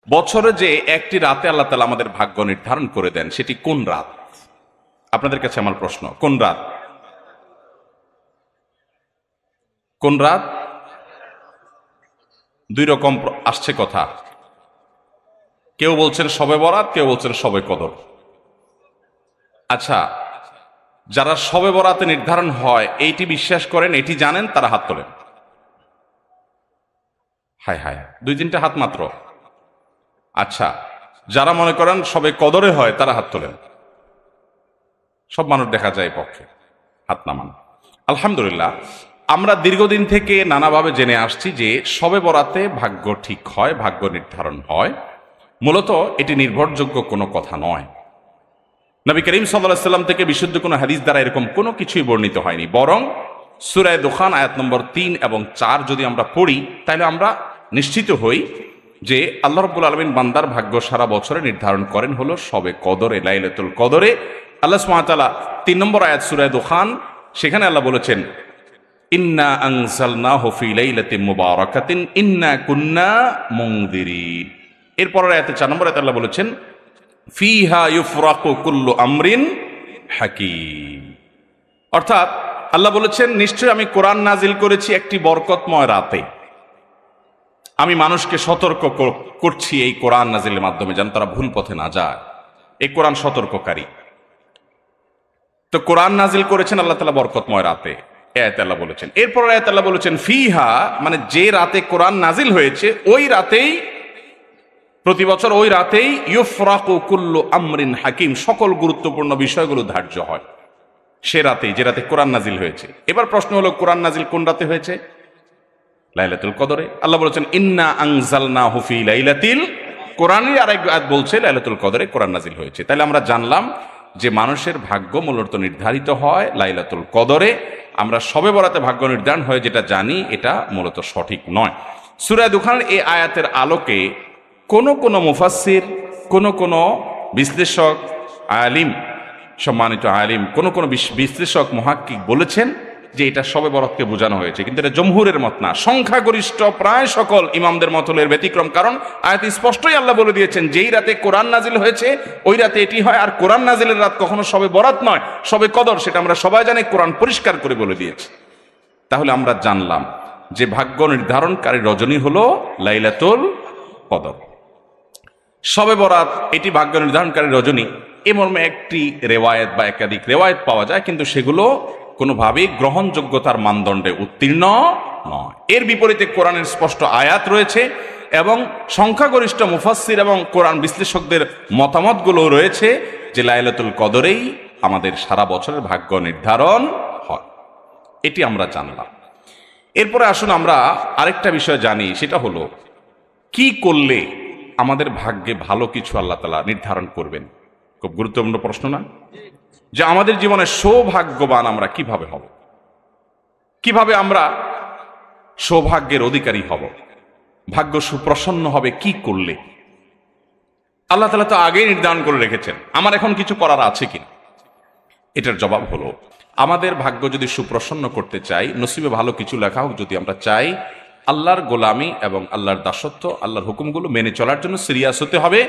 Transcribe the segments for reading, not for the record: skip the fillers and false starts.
বছরে যে একটি রাতে আল্লাহ তাআলা আমাদের ভাগ্য নির্ধারণ করে দেন, সেটি কোন রাত? আপনাদের কাছে আমার প্রশ্ন, কোন রাত? কোন রাত? দুই রকম আসছে কথা। কেউ বলছেন শবে বরাত, কেউ বলছেন শবে কদর। আচ্ছা, যারা শবে বরাতে নির্ধারণ হয় এইটি বিশ্বাস করেন, এটি জানেন, তারা হাত তোলেন। হায় হায়, দুই তিনটা হাত মাত্র। আচ্ছা, যারা মনে করেন সবে কদরে হয় তারা হাত তোলেন। সব মানুষ দেখা যায় পক্ষে, হাত নামান। আলহামদুলিল্লাহ, আমরা দীর্ঘদিন থেকে নানাভাবে জেনে আসছি যে শবে বরাতে ভাগ্য ঠিক হয়, ভাগ্য নির্ধারণ হয়। মূলত এটি নির্ভরযোগ্য কোনো কথা নয়। নবী করিম সাল্লাল্লাহু আলাইহি ওয়াসাল্লাম থেকে বিশুদ্ধ কোনো হাদিস দ্বারা এরকম কোনো কিছুই বর্ণিত হয়নি। বরং সূরা দুখান আয়াত নম্বর 3 এবং 4 যদি আমরা পড়ি, তাহলে আমরা নিশ্চিত হই যে আল্লাহ রাব্বুল আলামিন বান্দার ভাগ্য সারা বছরে নির্ধারণ করেন হলো শবে কদরে, লাইলাতুল কদরে। আল্লাহ সুবহানাহু ওয়া তাআলা 3 নম্বর আয়াত সূরা দুখান, সেখানে আল্লাহ বলেছেন, ইন্না আনজালনাহু ফি লাইলাতিন মুবারাকাতিন ইন্না কুন্না মুনদিরিন। এরপরের আয়াতে 4 নম্বর আয়াতে আল্লাহ বলেছেন, ফিহা ইউফরাকু কুল্লু আমরিন হাকিম। অর্থাৎ আল্লাহ বলেছেন, নিশ্চয় আমি কোরআন নাজিল করেছি একটি বরকতময় রাতে। আমি মানুষকে সতর্ক করছি এই কোরআন নাজিলের মাধ্যমে, যেন তারা ভুল পথে না যায়। এই কোরআন সতর্ককারী। তো কোরআন নাজিল করেছেন আল্লাহ তাআলা বরকতময় রাতে, আয়াতে আল্লাহ বলেছেন। এরপর আয়াতে আল্লাহ বলেছেন ফিহা, মানে যে রাতে কোরআন নাজিল হয়েছে ওই রাতেই, প্রতি বছর ওই রাতেই ইউফরাকু কুল্লু আমরিন হাকিম, সকল গুরুত্বপূর্ণ বিষয়গুলো ধার্য হয় সে রাতেই, যে রাতে কোরআন নাজিল হয়েছে। এবার প্রশ্ন হলো, কোরআন নাজিল কোন রাতে হয়েছে? লাইলাতুল কদরে। আল্লাহ বলেছেন ইন্না আনজালনাহু ফি লাইলাতিল, কোরআনের আরেক আয়াত বলছে লাইলাতুল কদরে কোরআন নাজিল হয়েছে। তাহলে আমরা জানলাম যে মানুষের ভাগ্য মূলত নির্ধারিত হয় লাইলাতুল কদরে। আমরা শবে বরাতে ভাগ্য নির্ধারণ হয় যেটা জানি, এটা মূলত সঠিক নয়। সূরা দুখানের এই আয়াতের আলোকে কোন মুফাসসির, কোন বিশ্লেষক, আলিম, সম্মানিত আলিম, কোন বিশ্লেষক মুহাক্কিক বলেছেন যে এটা শবে বরাতকে বোঝানো হয়েছে, কিন্তু এটা জমহুরের মত না। সংখ্যাগরিষ্ঠ প্রায় সকল ইমামদের মত হলো এর ব্যতিক্রম। কারণ আয়াত স্পষ্টই আল্লাহ বলে দিয়েছেন, যেই রাতে কোরআন নাজিল হয়েছে ওই রাতে এটি হয়। আর কোরআন নাজিলের রাত কখনো শবে বরাত নয়, শবে কদর, সেটা আমরা সবাই জানি, কোরআন পরিষ্কার করে বলে দিয়েছে। তাহলে আমরা জানলাম যে ভাগ্য নির্ধারণকারী রজনী হলো লাইলাতুল কদর। শবে বরাত এটি ভাগ্য নির্ধারণকারী রজনী, এ মর্মে একটি রেওয়ায়েত বা একাধিক রেওয়ায়েত পাওয়া যায়, কিন্তু সেগুলো কোনোভাবেই গ্রহণযোগ্যতার মানদণ্ডে উত্তীর্ণ নয়। এর বিপরীতে কোরআনের স্পষ্ট আয়াত রয়েছে এবং সংখ্যাগরিষ্ঠ মুফাসসির এবং কোরআন বিশ্লেষকদের মতামতগুলো রয়েছে যে লাইলাতুল কদরেই আমাদের সারা বছরের ভাগ্য নির্ধারণ হয়। এটি আমরা জানলাম। এরপরে আসুন আমরা আরেকটা বিষয় জানি, সেটা হলো কি করলে আমাদের ভাগ্যে ভালো কিছু আল্লাহ তাআলা নির্ধারণ করবেন। খুব গুরুত্বপূর্ণ প্রশ্ন না? যে আমাদের জীবনে সৌভাগ্যবান আমরা কিভাবে হব, কিভাবে আমরা সৌভাগ্যের অধিকারী হব, ভাগ্য সুপ্রসন্ন হবে কি করলে? আল্লাহ তাআলা তো আগেই নির্ধারণ করে রেখেছেন, আমার এখন কিছু করার আছে কিনা? এটার জবাব হলো, আমাদের ভাগ্য যদি সুপ্রসন্ন করতে চাই, নসিবে ভালো কিছু লেখা হোক যদি আমরা চাই, আল্লাহর গোলামি এবং আল্লাহর দাসত্ব, আল্লাহর হুকুমগুলো মেনে চলার জন্য সিরিয়াস হতে হবে।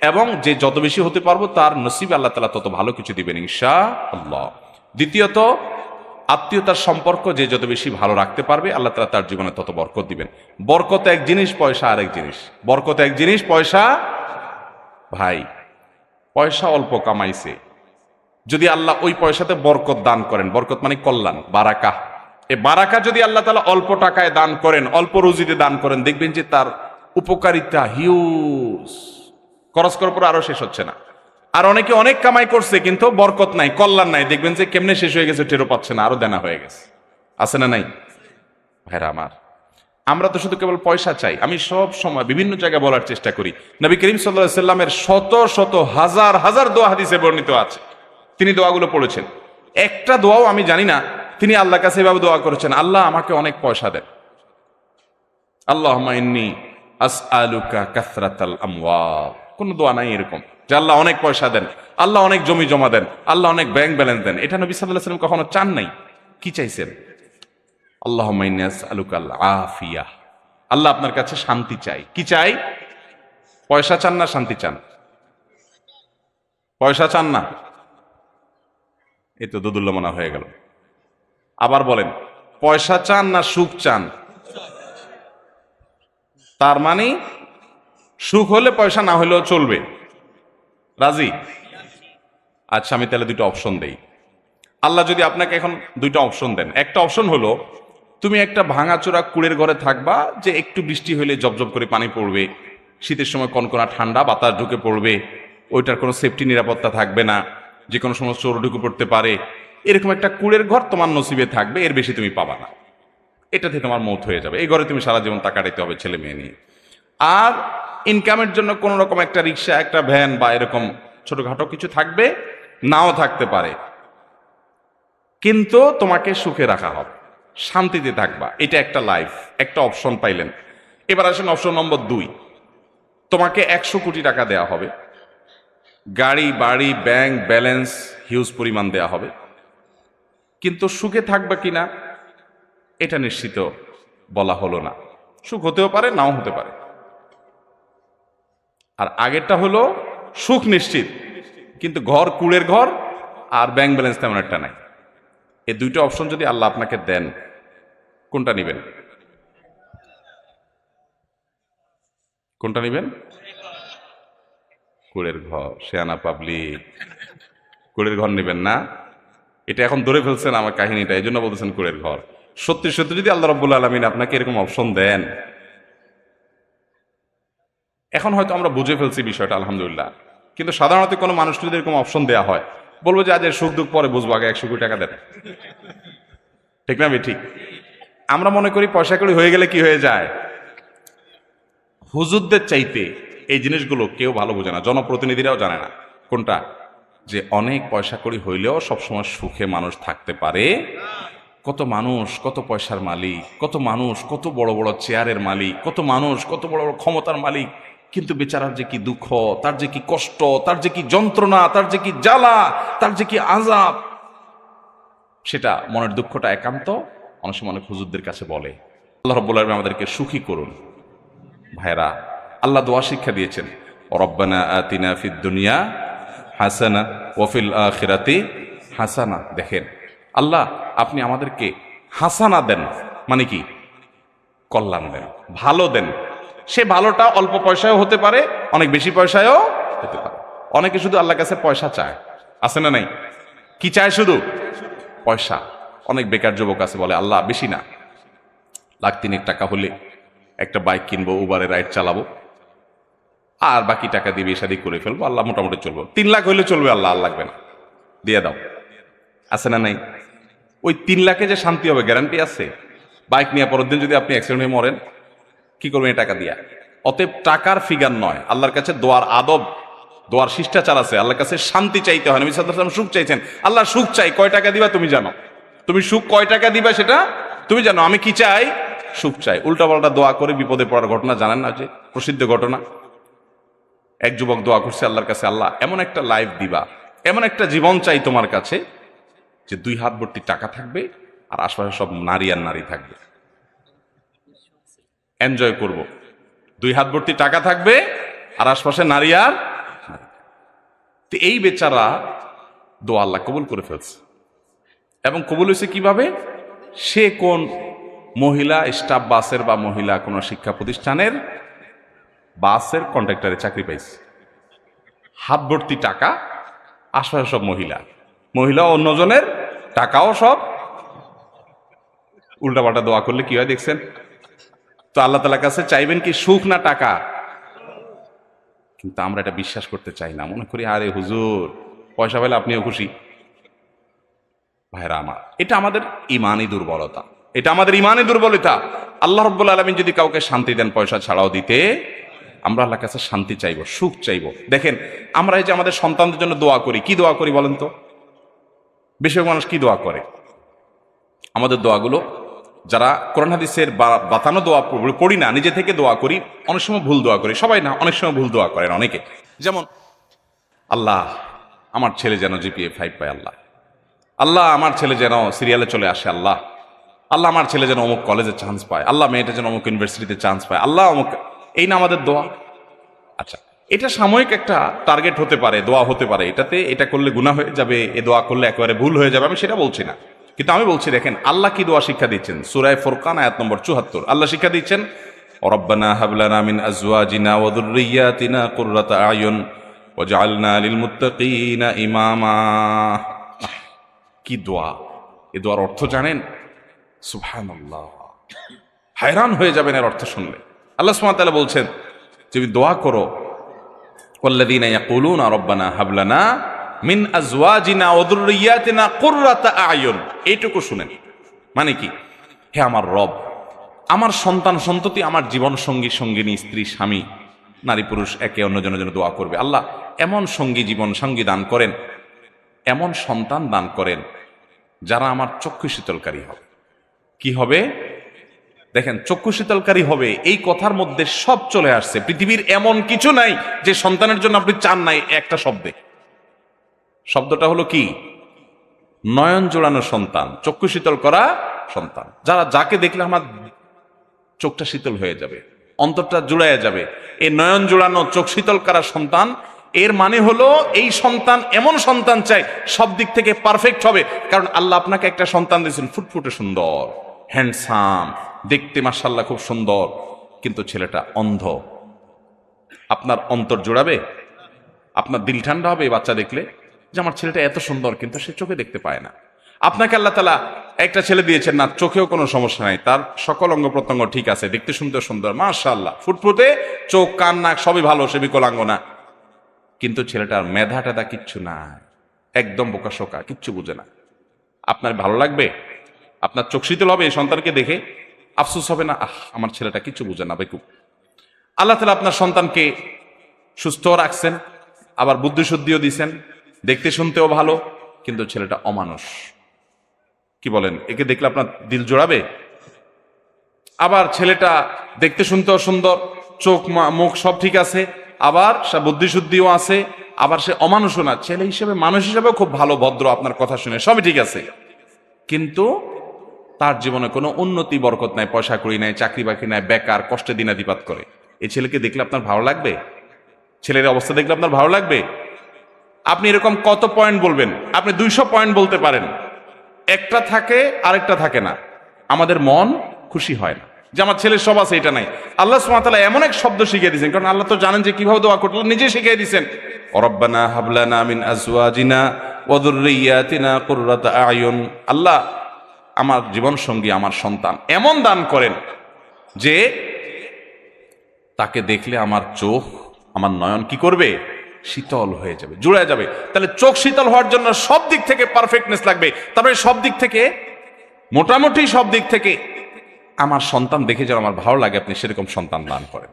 এবং যে যত বেশি হতে পারবো তার নসিবে আল্লাহ তাআলা তত ভালো কিছু দিবেন ইনশাআল্লাহ। দ্বিতীয়ত, আত্মীয়তার সম্পর্ক যে যত বেশি ভালো রাখতে পারবে আল্লাহ তাআলা তার জীবনে তত বরকত দিবেন। বরকত এক জিনিস, পয়সা আরেক জিনিস। বরকত এক জিনিস, পয়সা, ভাই পয়সা অল্প কামাইছে, যদি আল্লাহ ওই পয়সাতে বরকত দান করেন, বরকত মানে কল্যাণ, বারাকা, এই বারাকা যদি আল্লাহ তাআলা অল্প টাকায় দান করেন, অল্প রুজিতে দান করেন, দেখবেন যে তার উপকারিতা হিউজ, খরচ করার পর আরো শেষ হচ্ছে না। আর অনেকে অনেক কামাই করছে কিন্তু বরকত নাই, কল্যাণ নাই, দেখবেন যে কেমনে শেষ হয়ে গেছে টেরও পাচ্ছে না, আরো দেনা হয়ে গেছে। আছে না নাই ভাইরা আমার? আমরা তো শুধু কেবল পয়সা চাই। আমি সব সময় বিভিন্ন জায়গায় বলার চেষ্টা করি, নবী করিম সাল্লাল্লাহু আলাইহি ওয়াসাল্লামের শত শত হাজার হাজার দোয়া হাদিসে বর্ণিত আছে, তিনি দোয়াগুলো পড়েছেন। একটা দোয়াও আমি জানি না তিনি আল্লাহর কাছে এভাবে দোয়া করেছেন, আল্লাহ আমাকে অনেক পয়সা দেন, আল্লাহুম্মা ইন্নী আসআলুকা কাসরাতাল আমওয়াল। কোন দোয়া নাই এরকম যে আল্লাহ অনেক পয়সা দেন, আল্লাহ অনেক জমি জমা দেন, আল্লাহ অনেক ব্যাংক ব্যালেন্স দেন। এটা নবী সাল্লাল্লাহু আলাইহি ওয়াসাল্লাম কখনো চান নাই। কি চাইছেন? আল্লাহুম্মা ইন্নী আসআলুকাল আফিয়া, আল্লাহ আপনার কাছে শান্তি চাই। কি চাই? পয়সা চান না শান্তি চান? পয়সা চান না? এই তো দুদুল্যমনা হয়ে গেল। আবার বলেন, পয়সা চান না সুখ চান? তার মানে সুখ হলে পয়সা না হলেও চলবে, রাজি? আচ্ছা, আমি তাহলে দুটো অপশন দেই। আল্লাহ যদি আপনাকে এখন দুইটা অপশন দেন, একটা অপশন হলো তুমি একটা ভাঙাচোরা কুড়ের ঘরে থাকবা, যে একটু বৃষ্টি হলে জবজব করে পানি পড়বে, শীতের সময় কনকনা ঠান্ডা বাতাস ঢুকে পড়বে, ওইটার কোনো সেফটি নিরাপত্তা থাকবে না, যে কোনো সময় চোর ঢুকে পড়তে পারে, এরকম একটা কুড়ের ঘর তোমার নসিবে থাকবে, এর বেশি তুমি পাবা না, এটাতে তোমার মৌত হয়ে যাবে, এই ঘরে তুমি সারা জীবন তা কাটাইতে হবে ছেলে মেয়ে নিয়ে। আর ইনকামের জন্য কোন রকম একটা রিক্সা, একটা ভ্যান বা এরকম ছোটখাটো কিছু থাকবে, নাও থাকতে পারে, কিন্তু তোমাকে সুখে রাখা হবে, শান্তিতে থাকবা, এটা একটা লাইফ, একটা অপশন পাইলেন। এবার আসেন অপশন নম্বর 2, তোমাকে 100 কোটি টাকা দেয়া হবে, গাড়ি বাড়ি ব্যাংক ব্যালেন্স হিউজ পরিমাণ দেয়া হবে, কিন্তু সুখে থাকবা কিনা এটা নিশ্চিত বলা হলো না, সুখ হতেও পারে নাও হতে পারে। আর আগেরটা হলো সুখ নিশ্চিত, কিন্তু ঘর কুড়ের ঘর আর ব্যাংক ব্যালেন্স তেমন একটা নাই। এই দুইটা অপশন যদি আল্লাহ আপনাকে দেন, কোনটা নিবেন? কোনটা নিবেন? কুড়ের ঘর। শেয়ানা পাবলিক, কুড়ের ঘর নিবেন না? এটা এখন ধরে ফেলছেন আমার কাহিনীটা, এই জন্য বলতেছেন কুড়ের ঘর। সত্যি সত্যি যদি আল্লাহ রাব্বুল আলামিন আপনাকে এরকম অপশন দেন, এখন হয়তো আমরা বুঝে ফেলছি বিষয়টা আলহামদুলিল্লাহ, কিন্তু সাধারণত কোনো মানুষ যদি এরকম অপশন দেওয়া হয়, বলবো যে আজ সুখ দুঃখ পরে বুঝবো, আগে 100 কোটি টাকা দেন। ঠিক না? ঠিক। আমরা মনে করি পয়সা কড়ি হয়ে গেলে কি হয়ে যায়। হুজুরদের চাইতে এই জিনিসগুলো কেউ ভালো বোঝে না, জনপ্রতিনিধিরাও জানে না। কোনটা? যে অনেক পয়সা কড়ি হইলেও সবসময় সুখে মানুষ থাকতে পারে। কত মানুষ কত পয়সার মালিক, কত মানুষ কত বড় বড় চেয়ারের মালিক, কত মানুষ কত বড় বড় ক্ষমতার মালিক, কিন্তু বেচারার যে কি দুঃখ, তার যে কি কষ্ট, তার যে কি যন্ত্রণা, তার যে কি জ্বালা, তার যে কি আযাব, সেটা মনের দুঃখটা একান্ত অনেক সময় অনেক হুজুরদের কাছে বলে। আল্লাহ রাব্বুল আলামিন আমাদেরকে সুখী করুন। ভাইরা, আল্লাহ দোয়া শিক্ষা দিয়েছেন, রব্বানা আতিনা ফিদ দুনিয়া হাসানা ওয়া ফিল আখিরাতি হাসানা। দেখেন, আল্লাহ আপনি আমাদেরকে হাসানা দেন, মানে কি? কল্যাণ দেন, ভালো দেন। সে ভালোটা অল্প পয়সায়ও হতে পারে, অনেক বেশি পয়সায়ও হতে পারে। অনেকে শুধু আল্লাহর কাছে পয়সা চায়, আছে না নাই? কি চায়? শুধু পয়সা। অনেক বেকার যুবক আছে, বলে আল্লাহ বেশি না, 1,03,000 টাকা হলে একটা বাইক কিনবো, উবারে রাইড চালাবো, আর বাকি টাকা দিয়ে বিয়ে শাদী করে ফেলবো, আল্লাহ মোটামুটি চলবো। 3 লাখ হইলে চলবে, আল্লাহ আর লাগবে না, দিয়ে দাও। আছে না নাই? ওই 3 লাখে যে শান্তি হবে গ্যারান্টি আছে? বাইক নিয়ে পরের দিন যদি আপনি অ্যাক্সিডেন্ট হয়ে মরেন, কি করবেন এই টাকা দিয়া? অতএব টাকার ফিগার নয়, আল্লাহর কাছে দোয়ার আদব, দোয়ার শিষ্টাচার আছে। আল্লাহর কাছে শান্তি চাইতে হয়। নবী সাল্লাল্লাহু আলাইহি ওয়াসাল্লাম সুখ চাইছেন। আল্লাহ সুখ চাই, কয় টাকা দিবা তুমি জানো, তুমি সুখ কয় টাকা দিবা সেটা তুমি জানো, আমি কি চাই? সুখ চাই। উল্টাপাল্টা দোয়া করে বিপদে পড়ার ঘটনা জানেন না? যে প্রসিদ্ধ ঘটনা, এক যুবক দোয়া করছে আল্লাহর কাছে, আল্লাহ এমন একটা লাইফ দিবা, এমন একটা জীবন চাই তোমার কাছে, যে 2 হাত ভর্তি টাকা থাকবে আর আশপাশে সব নারী আর নারী থাকবে, এনজয় করব। 2 হাত ভর্তি টাকা থাকবে আর আশপাশে নারী আর নারী। তো এই বেচারা দোয়া আল্লাহ কবুল করে ফেলছে। এবং কবুল হয়েছে কিভাবে? সে কোন মহিলা স্টাফ বাসের বা মহিলা কোন শিক্ষা প্রতিষ্ঠানের বাসের কন্ট্রাক্টরে চাকরি পাইছে। হাত ভর্তি টাকা, আশপাশে সব মহিলা, মহিলা অন্যজনের টাকাও সব। উল্টাপাল্টা দোয়া করলে কি হয় দেখছেন? তো আল্লাহ তাআলার কাছে চাইবেন কি? সুখ না টাকা? কিন্তু আমরা এটা বিশ্বাস করতে চাই না, মনে করি আরে হুজুর পয়সা পেলে আপনিও খুশি। ভাইরা আমার, এটা আমাদের ইমানি দুর্বলতা, এটা আমাদের ইমানি দুর্বলতা। আল্লাহ রাব্বুল আলামিন যদি কাউকে শান্তি দেন পয়সা ছাড়াও দিতে, আমরা আল্লাহর কাছে শান্তি চাইবো, সুখ চাইবো। দেখেন, আমরা এই যে আমাদের সন্তানদের জন্য দোয়া করি, কি দোয়া করি বলেন তো? বেশিরভাগ মানুষ কি দোয়া করে? আমাদের দোয়াগুলো যারা কোরআন হাদিসের বাতানো দোয়া পড়ি না, নিজে থেকে দোয়া করি, অনেক সময় ভুল দোয়া করি। সবাই না, অনেক সময় ভুল দোয়া করেন অনেকে। যেমন, আল্লাহ আমার ছেলে যেন জিপিএ 5 পায়, আল্লাহ আল্লাহ আমার ছেলে যেন সিরিয়ালে চলে আসে, আল্লাহ আল্লাহ আমার ছেলে যেন অমুক কলেজে চান্স পায়, আল্লাহ মেয়েটা যেন অমুক ইউনিভার্সিটিতে চান্স পায়, আল্লাহ অমুক। এই না আমাদের দোয়া? আচ্ছা, এটা সাময়িক একটা টার্গেট হতে পারে, দোয়া হতে পারে, এটাতে এটা করলে গুনাহ হয়ে যাবে, এ দোয়া করলে একেবারে ভুল হয়ে যাবে, আমি সেটা বলছি না। কিন্তু আমি বলছি দেখেন আল্লাহ কি দোয়া শিক্ষা দিচ্ছেন। সূরা ফুরকান আয়াত নম্বর ৭৪ আল্লাহ শিক্ষা দিচ্ছেন, রব্বানা হাব লানা মিন আজওয়াজিনা ওয়া যুররিয়াতিনা কুররাতা আয়ুন ওয়াজআলনা লিল মুত্তাকিনা ইমামা। কি দোয়া! এই দোয়ার অর্থ জানেন? সুবহানাল্লাহ, হায়রান হয়ে যাবেন এর অর্থ শুনলে। আল্লাহ সুবহানাহু ওয়া তাআলা বলছেন তুমি দোয়া করো, ওয়াল্লাযীনা ইয়াকুলুনা রব্বানা হাব লানা মিন আজওয়াজিনা ওয়া যুররিয়াতিনা কুররাতা আয়ুন। এইটুকু শুনেন, মানে কি? হে আমার রব, আমার সন্তান সন্ততি, আমার জীবন সঙ্গী সঙ্গিনী, স্ত্রী স্বামী, নারী পুরুষ একে অন্যজনের জন্য দোয়া করবে। আল্লাহ এমন সঙ্গী জীবন সঙ্গী দান করেন, এমন সন্তান দান করেন যারা আমার চক্ষু শীতলকারী হবে। কি হবে? দেখেন, চক্ষু শীতলকারী হবে, এই কথার মধ্যে সব চলে আসছে। পৃথিবীর এমন কিছু নাই যে সন্তানের জন্য আপনি চান নাই একটা শব্দে। শব্দটা হলো কি? নয়ন জোড়ানো সন্তান, চক্ষু শীতল করা সন্তান। যাকে দেখলে আমার চোখটা শীতল হয়ে যাবে, অন্তরটা জুড়াইয়া যাবে, এই নয়ন জোড়ানো চোখ শীতল করা সন্তান। এর মানে হলো এই সন্তান এমন সন্তান চাই সব দিক থেকে পারফেক্ট হবে। কারণ আল্লাহ আপনাকে একটা সন্তান দিয়েছেন ফুটফুটে সুন্দর, হ্যান্ডসাম, দেখতে মাশাআল্লাহ খুব সুন্দর, কিন্তু ছেলেটা অন্ধ। আপনার অন্তর জোড়াবে? আপনার দিল ঠান্ডা হবে বাচ্চা দেখলে যে আমার ছেলেটা এত সুন্দর, কিন্তু সে চোখে দেখতে পায় না। আপনাকে আল্লাহ তাআলা একটা ছেলে দিয়েছেন না, চোখেও কোনো সমস্যা নাই, তার সকল অঙ্গ প্রত্যঙ্গ ঠিক আছে, দেখতে সুন্দর সুন্দর মাশাআল্লাহ, ফুটফুটে, চোখ কান নাক সবই ভালো, সে বিকলাঙ্গ না, কিন্তু ছেলেটার মেধা টেধা কিচ্ছু নাই, একদম বোকাশোকা, কিচ্ছু বুঝে না। আপনার ভালো লাগবে? আপনার চোখ শীতল হবে এই সন্তানকে দেখে? আফসোস হবে না, আমার ছেলেটা কিচ্ছু বুঝে না, বেকুব। আল্লাহ তাআলা আপনার সন্তানকে সুস্থ রাখছেন, আবার বুদ্ধি শুদ্ধিও দিছেন, দেখতে শুনতেও ভালো, কিন্তু ছেলেটা অমানুষ। কি বলেন? একে দেখলে আপনার দিল জোড়াবে? আবার ছেলেটা দেখতে শুনতেও সুন্দর, চোখ মুখ সব ঠিক আছে, আবার সে বুদ্ধি শুদ্ধিও আছে, আবার সে অমানুষও না, ছেলে হিসেবে মানুষ হিসেবেও খুব ভালো, ভদ্র, আপনার কথা শুনে সবই ঠিক আছে, কিন্তু তার জীবনে কোনো উন্নতি বরকত নাই, পয়সা কড়ি নাই, চাকরি বাকরি নাই, বেকার, কষ্টে দিনাতিপাত করে। এই ছেলেকে দেখলে আপনার ভালো লাগবে? ছেলের অবস্থা দেখলে আপনার ভালো লাগবে? আপনি এরকম কত পয়েন্ট বলবেন? আপনি 200 পয়েন্ট বলতে পারেন, একটা থাকে আরেকটা থাকে না। আমাদের মন খুশি হয় না যে আমার ছেলের সব আছে, এটা নাই। আল্লাহ সুবহানাহু ওয়া তাআলা এমন এক শব্দ শিখিয়ে দিয়েছেন, কারণ আল্লাহ তো জানেন যে কিভাবে দোয়া করতে, নিজে শিখিয়ে দিয়েছেন, রব্বানা হাব লানা মিন আজওয়াজিনা ওয়া যুররিয়াতিনা কুররাতা আয়ুন। আল্লাহ আমার জীবন সঙ্গী, আমার সন্তান এমন দান করেন যে তাকে দেখলে আমার চোখ, আমার নয়ন কি করবে? শীতল হয়ে যাবে, জুড়ে যাবে। তাহলে চোখ শীতল হওয়ার জন্য সব দিক থেকে পারফেক্টনেস লাগবে। তারপরে সব দিক থেকে, মোটামুটি সব দিক থেকে আমার সন্তান দেখে যেন আমার ভালো লাগে, আপনি সেরকম সন্তান দান করেন।